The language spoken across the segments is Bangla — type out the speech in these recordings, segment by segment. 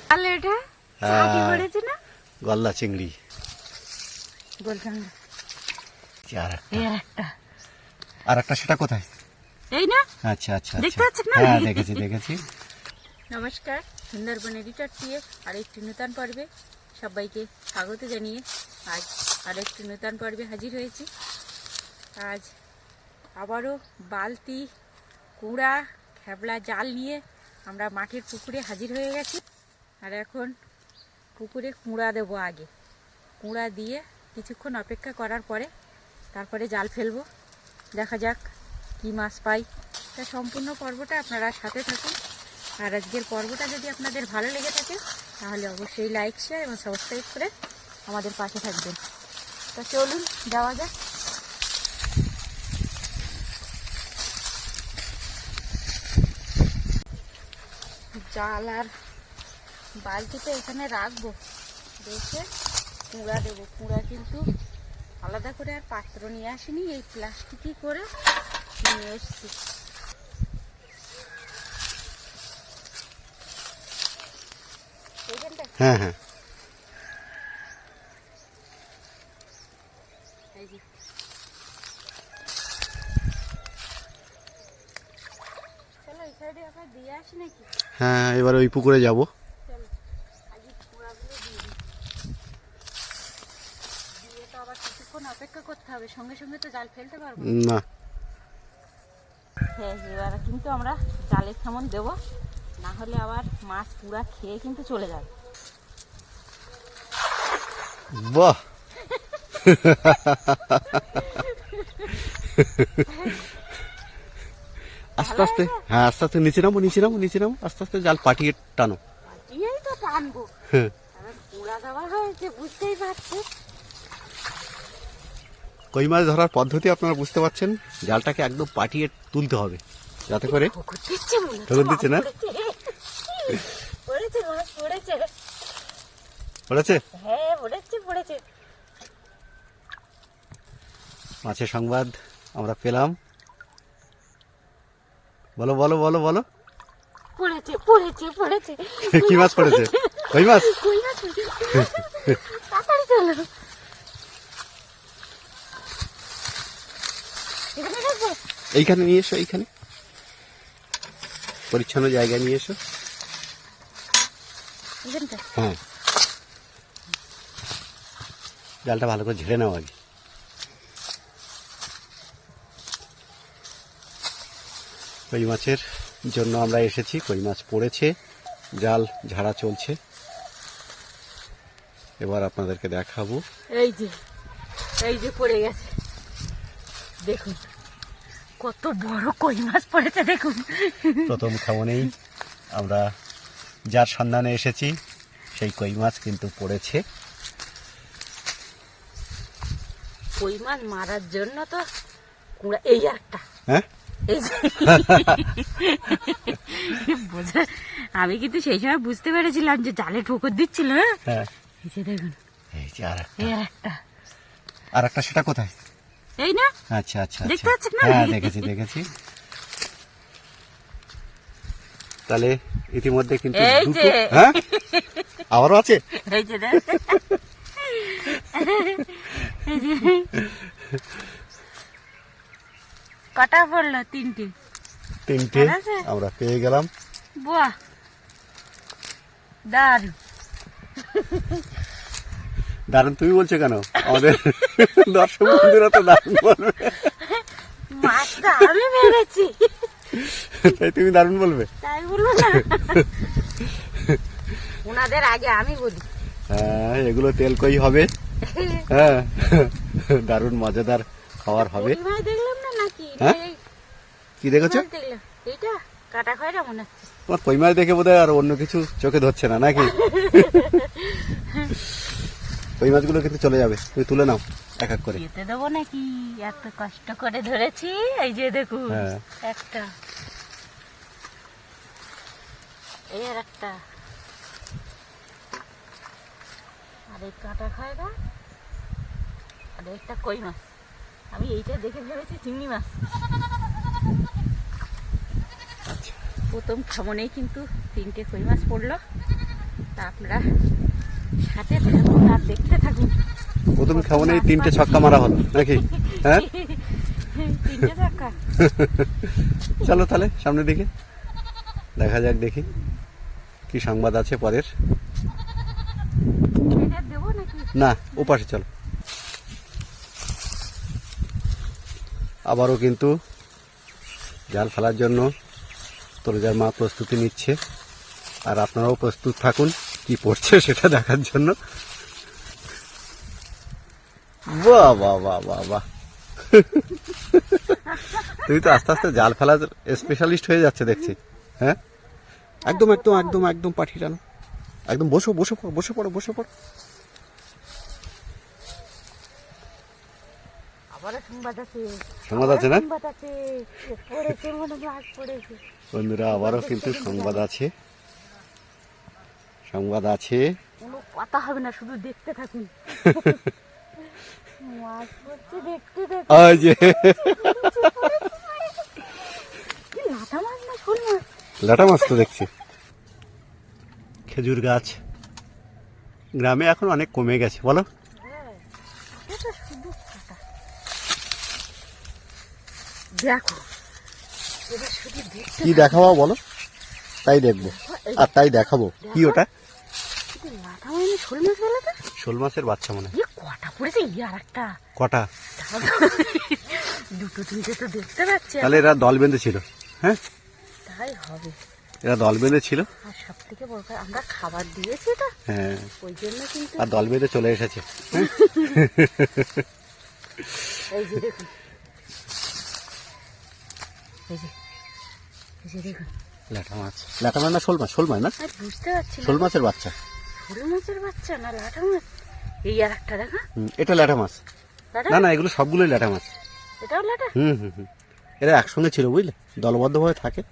তাহলে এটা কি করেছে না গলদা চিংড়ি বলতাম আর একটা সেটা কোথায় এই না আচ্ছা আচ্ছা দেখতে পাচ্ছেন না হ্যাঁ দেখেছি নমস্কার সুন্দরবন এডিটর টিএ আর একটি নতুন পর্বে সবাইকে স্বাগত জানিয়ে আজ আর একটি নতুন পর্বে হাজির হয়েছি। আজ আবারও বালতি কুড়া খেবলা জাল নিয়ে আমরা মাঠের পুকুরে হাজির হয়ে গেছি। আর এখন পুকুরে কুড়া দেবো, আগে কুড়া দিয়ে কিছুক্ষণ অপেক্ষা করার পরে তারপরে জাল ফেলবো। দেখা যাক কি মাছ পাই। তা সম্পূর্ণ পর্বটা আপনারা সাথে থাকুন। আর আজকের পর্বটা যদি আপনাদের ভালো লেগে থাকে তাহলে অবশ্যই লাইক শেয়ার এবং সাবস্ক্রাইব করে আমাদের পাশে থাকবেন। তা চলুন যাওয়া যাক। জাল আর বালতিটা এখানে রাখবো, রেখে কুড়া দেবো। কুড়া কিন্তু আলাদা করে আর পাত্র নিয়ে আসিনি, এই প্লাস্টিকই করে নিয়ে এসছি। হ্যাঁ হ্যাঁ চলো এই সাইডে আবার দিয়ে আসি নাকি? হ্যাঁ এবার ওই পুকুরে যাব। চলো আগে কুড়াগুলো দিয়ে দিই। দিয়ে তো আবার কিছুক্ষণ অপেক্ষা করতে হবে, সঙ্গে সঙ্গে তো জাল ফেলতে পারবো না। হ্যাঁ এবার কিন্তু আমরা জালের থামন দেবো, না হলে আবার মাছ পুরা খেয়ে কিন্তু চলে যাবে। বাহ আস্তে আস্তে, হ্যাঁ আস্তে আস্তে নিচে নামো আস্তে আস্তে জাল পাঠিয়ে টানো। পাঠিয়েই তো টানবো, কারণ পুরা দেওয়া হয়েছে বুঝতেই পারছি। কই মাছ ধরার পদ্ধতি আপনারা বুঝতে পারছেন। জালটাকে একদম পাঠিয়ে তুলতে হবে যাতে করে ঠোকর দিচ্ছে না। পড়েছে মাছ, পড়েছে পড়েছে, হ্যাঁ পড়েছে। মাছের সংবাদ আমরা পেলাম। বলো বলো বলো বলো পড়েছে কি মাছ পড়েছে? কই মাছ। তাড়াতাড়ি চলো। এইখানে নিয়ে এসো, এইখানে পরিচ্ছন্ন জায়গায় নিয়ে এসো। হ্যাঁ জালটা ভালো করে ঝেড়ে নাও আগে। কই মাছের জন্য আমরা এসেছি। কই মাছ পড়েছে, জাল ঝাড়া চলছে। এবার আপনাদেরকে দেখাবো। এই যে পড়ে গেছে, দেখুন কত বড় কই মাছ পড়েছে দেখুন। প্রথম খাওয়ানেই আমরা যার সন্ধানে এসেছি সেই কই মাছ কিন্তু পড়েছে। কই মাছ মারার জন্য তো কুড়া এই একটা, হ্যাঁ আমি কিন্তু সেই সময় বুঝতে পেরেছিলাম যে জালে ঠোকর দিচ্ছিল। হ্যাঁ দেখুন এই যে আর একটা সেটা কোথায়? এই না আচ্ছা আচ্ছা দেখতে পাচ্ছেন না? হ্যাঁ দেখেছি। তাহলে ইতিমধ্যে কিন্তু দুটো, হ্যাঁ আবারও আছে। এই যে কটা পড়লো? তিনটে আমরা পেয়ে গেলাম। বাহ দারুণ তুমি বলছো কেন? আমাদের দর্শক বন্ধুরা তো দারুণ বলবে। মাছটা আমি মেরেছি তাই তুমি দারুণ বলবে? তাই বলবো না, ওনাদের আগে আমি বলি। হ্যাঁ এগুলো তেল কই হবে। হ্যাঁ দারুণ মজাদার খাবার হবে। দেখলাম না নাকি? হ্যাঁ কি দেখেছো? দেখলাম এইটা কাটা খয়রা মনে হচ্ছে। তোমার কই মাছ দেখে বোধহয় আর অন্য কিছু চোখে ধরছে না নাকি? কই মাছগুলো কিন্তু চলে যাবে, তুমি তুলে নাও এক এক করে। যেতে দেবো নাকি? এত কষ্ট করে ধরেছি। এই যে দেখুন একটা, এই আর একটা, আর এই কাটা খয়রা, আর একটা কই মাছ। আমি এইটা দেখে ভেবেছি চিংড়ি মাছ। প্রথম খামনেই কিন্তু তিনটে কই মাছ পড়লো। তা আপনারা সাথে থাকুন আর দেখতে থাকুন। প্রথম খাবো এই 3টে ছক্কা মারা হলো নাকি? হ্যাঁ 3টে ছক্কা। চলো তাহলে সামনের দিকে দেখা যাক, দেখি কি সংবাদ আছে পরের। এটা দেবো নাকি? না, ওপাশে চলো। আবারও কিন্তু জাল ফেলার জন্য তরুজার মা প্রস্তুতি নিচ্ছে, আর আপনারাও প্রস্তুত থাকুন কি পড়ছে সেটা দেখার জন্য। বাহ বাহ বাহ বাহ বাহ, তুই তো আস্তে আস্তে জাল ফেলার স্পেশালিস্ট হয়ে যাচ্ছে দেখছি। হ্যাঁ একদম একদম একদম একদম পাঠিয়ে টানো, একদম বসো বসে পড়ো বসে পড়ো বসে পড়ো। আবারও সংবাদ আছে। সংবাদ আছে না সংবাদ আছে, পড়েছে মনে হয়, পড়েছে বন্ধুরা? আবারও কিন্তু সংবাদ আছে, সংবাদ আছে। কোনো কথা হবে না, শুধু দেখতে থাকুন। মাছ পড়ছে, দেখতে দেখতে। ওই যে লাটা মাছ না শোল মাছ? লাটা মাছ তো দেখছি। খেজুর গাছ গ্রামে এখন অনেক কমে গেছে বলো। হ্যাঁ, এটা শুধু কাটা। দেখো, এটা শুধু দেখতে কি দেখাবো বলো, তাই দেখবো আর তাই দেখাবো। কি ওটা? শুধু লাটা মাছ না শোল মাছ বলে তো? শোল মাছের বাচ্চা মনে হয়। কটা পড়েছে আর একটা। কটা? দুটো তিনটে তো দেখতে পাচ্ছি। তাহলে এরা দল বেঁধে ছিল। হ্যাঁ তাই হবে। এরা দল বেঁধে ছিল। আর সব থেকে বড় কথা, আমরা খাবার দিয়েছি তো, হ্যাঁ, ওই জন্য কিন্তু। আর দল বেঁধে চলে এসেছে। হ্যাঁ? এই যে দেখুন, এই যে দেখুন লাটা মাছ, লাটা মাছ না শোল মাছ? শোল মাছ না, আর বুঝতে পারছি না, শোল মাছের বাচ্চা। শোল মাছের বাচ্চা না লাটা মাছ? এই আর একটা দেখা। এটা লাটা মাছ। লাটা না না, এগুলো সবগুলোই লাটা মাছ। এটাও লাটা। হুম হুম হুম, এরা একসঙ্গে ছিল বুঝলে, দলবদ্ধভাবে থাকে।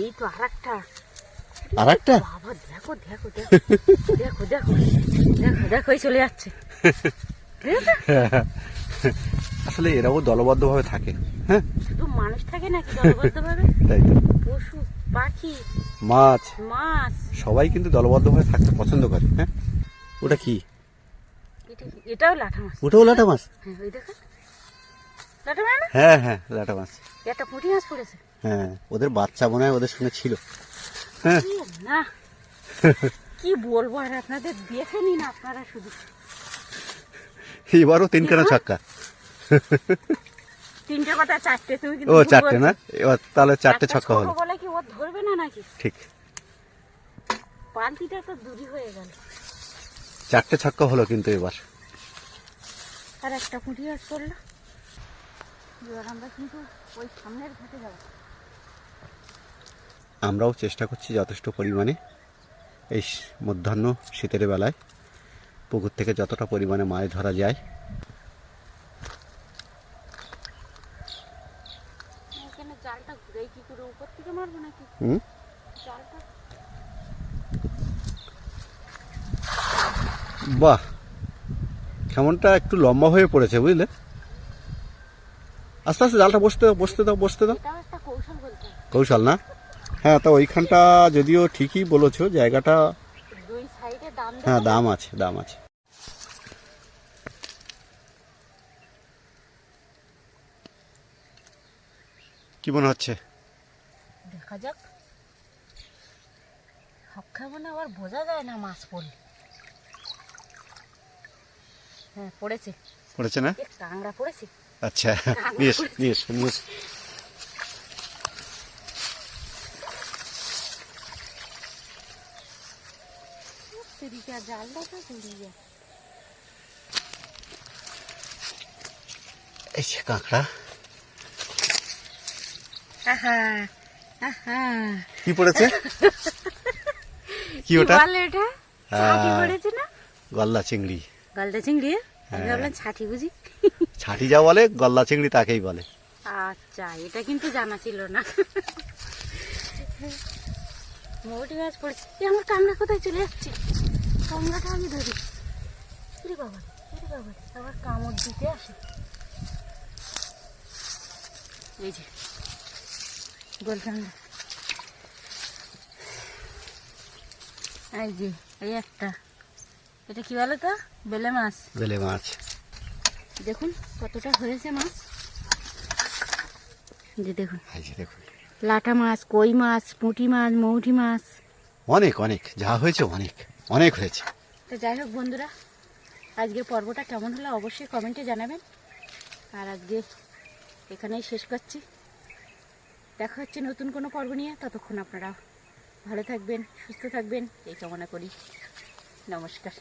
এই তো আর একটা। আর একটা? বাবা দেখো দেখো দেখো দেখো দেখো দেখো দেখো, এই চলে যাচ্ছে। আসলে এরাও দলবদ্ধভাবে থাকে। হ্যাঁ, শুধু মানুষ থাকে নাকি দলবদ্ধভাবে? তাই তো। পশু পাখি মাছ মাছ সবাই কিন্তু দলবদ্ধভাবে থাকতে পছন্দ করে। হ্যাঁ, ওটা কি? এটাও লাটা মাছ। ওটাও লাটা মাছ? হ্যাঁ, ওই দেখো লাটা মাছ না? হ্যাঁ হ্যাঁ, লাটা মাছ। একটা পুঁটি মাছ পড়েছে। হ্যাঁ, ওদের বাচ্চা মনে হয় ওদের সঙ্গে ছিল। হ্যাঁ না, কি বলবো আর, আপনাদের দেখে নিন আপনারা শুধু। এবারও 3খানা ছক্কা। 3টে কথা 4টে, তুমি ও কিন্তু ভুল 4টে না, বলছো। এবার তাহলে 4টে একটা ছক্কা ছোট হলো। বলে কি ও ধরবে না নাকি? ঠিক, পাল্টিটা তো দূরই হয়ে গেল। 4টে ছক্কা হলো কিন্তু এবার। আর একটা পুঁটি মাছ পড়লো। এবার আমরা কিন্তু ওই সামনের ঘাটে যাবো। আমরাও চেষ্টা করছি যথেষ্ট পরিমাণে এই মধ্যাহ্ন শীতের বেলায় পুকুর থেকে যতটা পরিমাণে মাছ ধরা যায়। এখানে জালটা ঘুরে কি করে উপর থেকে মারবো নাকি? জালটা বাহ, কেমনটা একটু লম্বা হয়ে পড়েছে বুঝলে। আস্তে আস্তে জালটা বসতে দাও বসতে দাও বসতে দাও। এটাও একটা কৌশল বলতে হয়। কৌশল না? হ্যাঁ, তো ওইখানটা যদিও ঠিকই বলেছো, জায়গাটা দুই সাইডে দাম হ্যাঁ দেওয়া। দাম আছে, দাম আছে। কি মনে হচ্ছে? দেখা যাক। সক্ষা মানে আবার বোঝা যায় না মাছ পড়লে। হ্যাঁ পড়েছে, পড়েছে না? কাঁংড়া পড়েছে। আচ্ছা, নিস নিস নিস। জালটা তো জড়িয়ে যায়। এই যে কাঁকড়া। আহা আহা, কি পড়েছে? কি ওটা? বলে এটা? ছাটি পড়েছে না? গলদা চিংড়ি। গলদা চিংড়ি? আমি ভাবলাম ছাটি বুঝি। ছাটি যা বলে গলদা চিংড়ি তাকেই বলে। আচ্ছা, এটা কিন্তু জানা ছিল না। মোটি মাছ পড়েছে। আমার কাঁংড়া কোথায় চলে যাচ্ছে? কাঁংড়াটা আমি ধরি। এরে বাবা, এরে বাবা, আবার কামড় দিতে আসে। এই যে গোলকান্ডা। এই যে এই একটা, এটা কি বলো তো, বেলে মাছ। বেলে মাছ। দেখুন কতটা হয়েছে মাছ, যে দেখুন এই যে দেখুন, লাটা মাছ, কই মাছ, পুঁটি মাছ, মৌটি মাছ, অনেক অনেক যা হয়েছে, অনেক অনেক হয়েছে। তো যাই হোক বন্ধুরা, আজকের পর্বটা কেমন হলো অবশ্যই কমেন্টে জানাবেন। আর আজকে এখানেই শেষ করছি, দেখা হচ্ছে নতুন কোনো পর্ব নিয়ে। ততক্ষণ আপনারা ভালো থাকবেন, সুস্থ থাকবেন এই কামনা করি। নমস্কার।